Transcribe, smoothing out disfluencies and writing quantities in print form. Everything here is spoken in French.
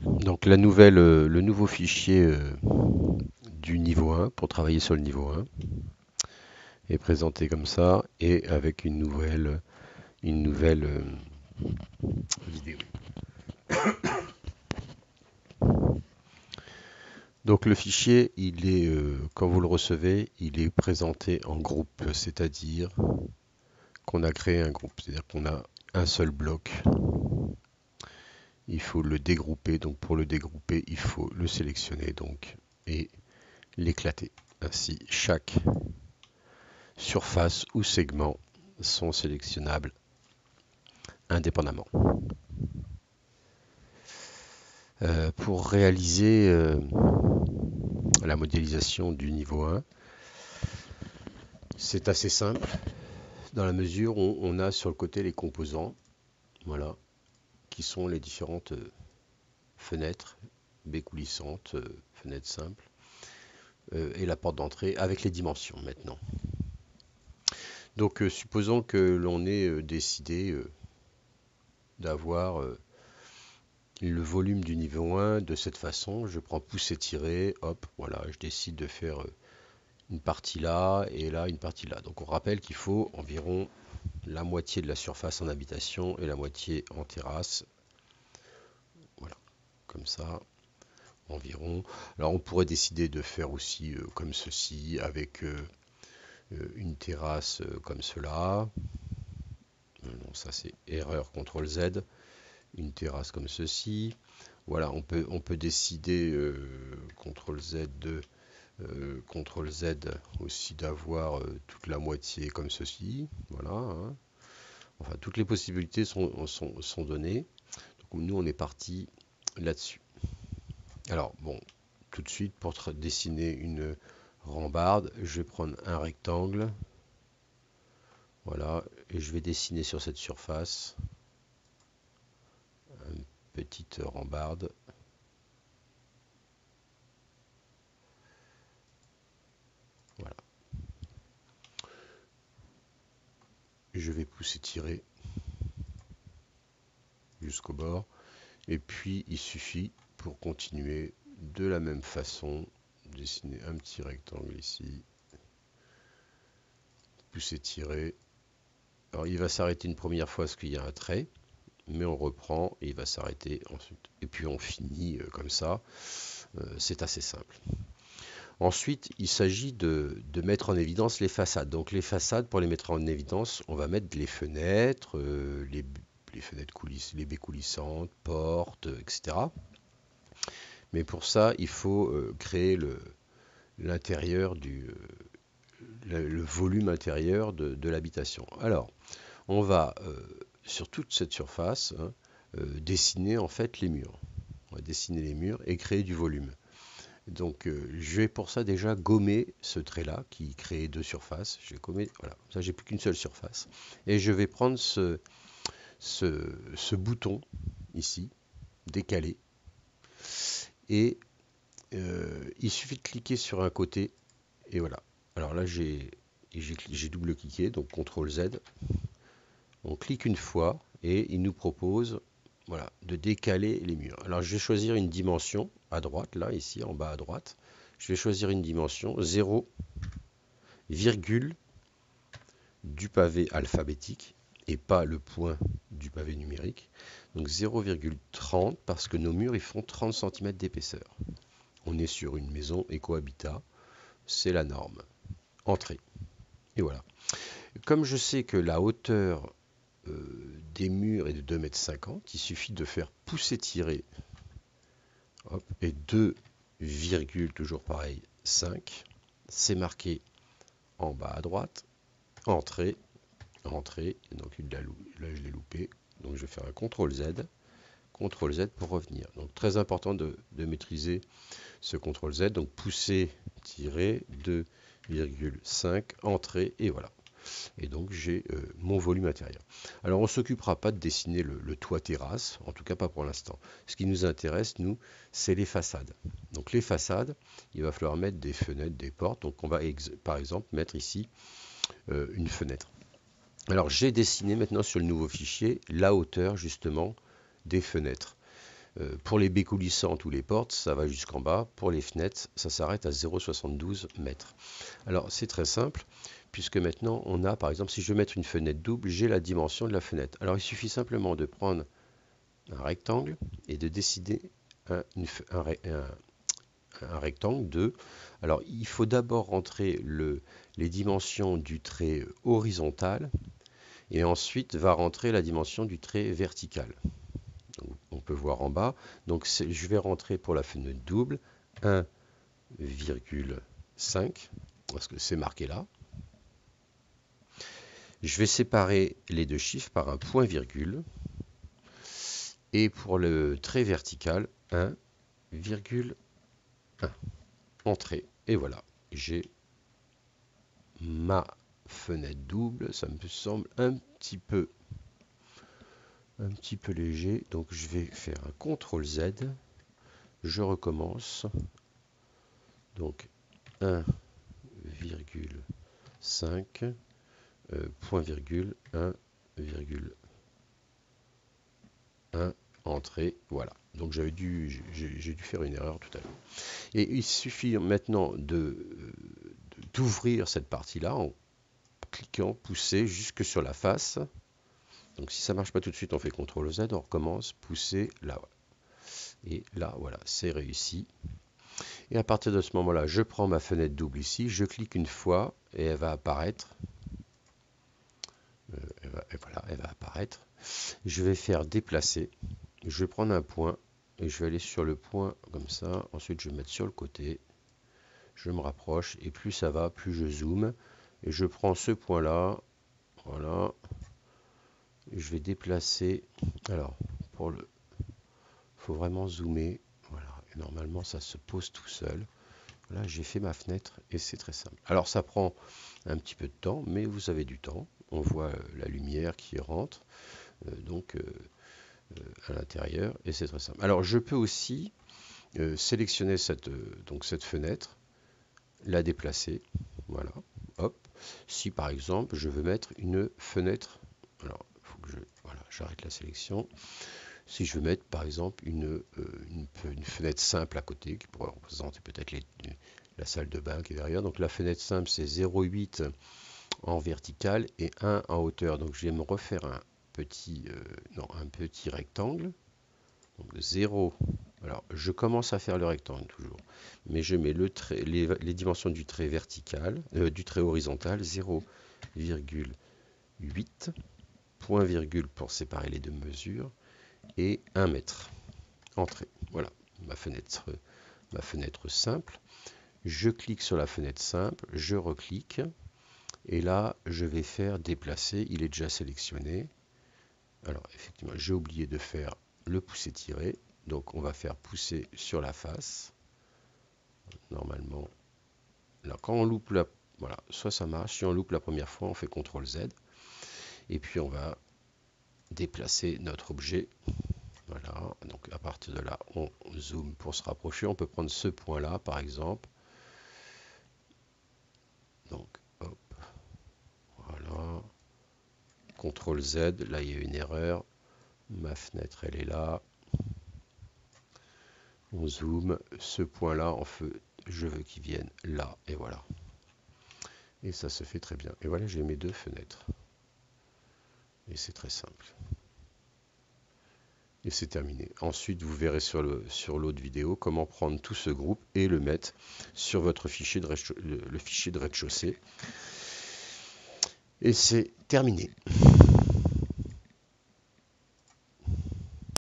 Donc le nouveau fichier du niveau 1 pour travailler sur le niveau 1 est présenté comme ça et avec une nouvelle vidéo. Donc le fichier, quand vous le recevez, il est présenté en groupe, c'est-à-dire qu'on a créé un groupe, c'est-à-dire qu'on a un seul bloc. Il faut le dégrouper, donc pour le dégrouper, il faut le sélectionner donc et l'éclater. Ainsi, chaque surface ou segment sont sélectionnables indépendamment. Pour réaliser la modélisation du niveau 1, c'est assez simple dans la mesure où on a sur le côté les composants, voilà, qui sont les différentes fenêtres, baies coulissantes, fenêtres simples, et la porte d'entrée avec les dimensions maintenant. Donc supposons que l'on ait décidé d'avoir le volume du niveau 1 de cette façon. Je prends pousser tirer, hop, voilà, je décide de faire une partie là et là une partie là. Donc on rappelle qu'il faut environ la moitié de la surface en habitation et la moitié en terrasse. Voilà, comme ça environ. Alors on pourrait décider de faire aussi comme ceci avec une terrasse comme cela. Non, ça c'est erreur CTRL Z. Une terrasse comme ceci. Voilà, on peut décider CTRL Z de CTRL Z aussi d'avoir toute la moitié comme ceci. Voilà, hein. Enfin, toutes les possibilités sont données. Donc, nous, on est parti là-dessus. Alors, bon, tout de suite, pour dessiner une rambarde, je vais prendre un rectangle. Voilà, et je vais dessiner sur cette surface une petite rambarde. Voilà. Je vais pousser tirer jusqu'au bord. Et puis, il suffit, pour continuer de la même façon, dessiner un petit rectangle ici. Pousser tirer. Alors, il va s'arrêter une première fois parce qu'il y a un trait. Mais on reprend et il va s'arrêter ensuite. Et puis on finit comme ça. C'est assez simple. Ensuite, il s'agit de mettre en évidence les façades. Donc les façades, pour les mettre en évidence, on va mettre les fenêtres, les fenêtres coulisses, les baies coulissantes, portes, etc. Mais pour ça, il faut créer l'intérieur le volume intérieur de l'habitation. Alors, on va sur toute cette surface, hein, dessiner en fait les murs. On va dessiner les murs et créer du volume. Donc je vais pour ça déjà gommer ce trait-là qui crée deux surfaces. Je vais gommer, voilà, ça j'ai plus qu'une seule surface. Et je vais prendre ce bouton ici, décalé. Et il suffit de cliquer sur un côté. Et voilà. Alors là j'ai double-cliqué, donc CTRL Z. On clique une fois et il nous propose, voilà, de décaler les murs. Alors je vais choisir une dimension à droite, là, ici, en bas à droite. Je vais choisir une dimension 0, virgule du pavé alphabétique et pas le point du pavé numérique. Donc 0,30 parce que nos murs ils font 30 cm d'épaisseur. On est sur une maison éco-habitat, c'est la norme. Entrée. Et voilà. Comme je sais que la hauteur des murs est de 2,50 m, il suffit de faire pousser tirer, hop, et 2, toujours pareil, 5. C'est marqué en bas à droite, entrée, entrée, et donc là je l'ai loupé, donc je vais faire un CTRL Z pour revenir. Donc très important de maîtriser ce CTRL Z, donc pousser, tirer, 2,5, entrée, et voilà. Et donc j'ai mon volume intérieur. Alors on ne s'occupera pas de dessiner le toit terrasse, en tout cas pas pour l'instant. Ce qui nous intéresse, nous, c'est les façades. Donc les façades, il va falloir mettre des fenêtres, des portes. Donc on va par exemple mettre ici une fenêtre. Alors j'ai dessiné maintenant sur le nouveau fichier la hauteur justement des fenêtres. Pour les baies coulissantes ou les portes, ça va jusqu'en bas. Pour les fenêtres, ça s'arrête à 0,72 mètres. Alors c'est très simple, puisque maintenant on a, par exemple, si je veux mettre une fenêtre double, j'ai la dimension de la fenêtre. Alors il suffit simplement de prendre un rectangle et de décider un rectangle de... Alors il faut d'abord rentrer les dimensions du trait horizontal et ensuite va rentrer la dimension du trait vertical. Donc, on peut voir en bas. Donc je vais rentrer pour la fenêtre double 1,5 parce que c'est marqué là. Je vais séparer les deux chiffres par un point virgule. Et pour le trait vertical, 1,1. Entrée. Et voilà, j'ai ma fenêtre double. Ça me semble un petit peu léger. Donc je vais faire un CTRL Z. Je recommence. Donc 1,5 point virgule 1,1 entrée. Voilà. Donc j'ai dû faire une erreur tout à l'heure. Et il suffit maintenant d'ouvrir cette partie-là en cliquant, pousser jusque sur la face. Donc si ça ne marche pas tout de suite, on fait CTRL Z, on recommence, pousser, là. Et là, voilà, c'est réussi. Et à partir de ce moment-là, je prends ma fenêtre double ici, je clique une fois et elle va apparaître. Voilà, elle va apparaître. Je vais faire déplacer. Je vais prendre un point et je vais aller sur le point comme ça. Ensuite, je vais mettre sur le côté. Je me rapproche et plus ça va, plus je zoome. Et je prends ce point-là. Voilà. Et je vais déplacer. Alors, faut vraiment zoomer. Voilà. Et normalement, ça se pose tout seul. Là, j'ai fait ma fenêtre et c'est très simple. Alors, ça prend un petit peu de temps, mais vous avez du temps. On voit la lumière qui rentre à l'intérieur et c'est très simple. Alors, je peux aussi sélectionner cette fenêtre, la déplacer. Voilà. Hop. Si par exemple, je veux mettre une fenêtre, alors, il faut que j'arrête la sélection. Si je veux mettre par exemple une fenêtre simple à côté qui pourrait représenter peut-être la salle de bain qui est derrière. Donc la fenêtre simple c'est 0,8 en vertical et 1 en hauteur. Donc je vais me refaire un petit rectangle. Donc 0. Alors je commence à faire le rectangle toujours. Mais je mets les dimensions du trait vertical, du trait horizontal 0,8. Point virgule pour séparer les deux mesures. Et 1 mètre. Entrée. Voilà, ma fenêtre simple. Je clique sur la fenêtre simple, je reclique. Et là, je vais faire déplacer. Il est déjà sélectionné. Alors, effectivement, j'ai oublié de faire le pousser-tirer. Donc, on va faire pousser sur la face. Normalement, là, quand on loupe voilà, soit ça marche. Si on loupe la première fois, on fait CTRL Z. Et puis, on va déplacer notre objet. Voilà, donc à partir de là, on zoome pour se rapprocher. On peut prendre ce point-là, par exemple. Donc, hop, voilà. CTRL Z, là il y a une erreur. Ma fenêtre, elle est là. On zoome. Ce point-là, je veux qu'il vienne là, et voilà. Et ça se fait très bien. Et voilà, j'ai mes deux fenêtres. Et c'est très simple. Et c'est terminé. Ensuite, vous verrez sur l'autre vidéo comment prendre tout ce groupe et le mettre sur votre fichier le fichier de rez-de-chaussée. Et c'est terminé.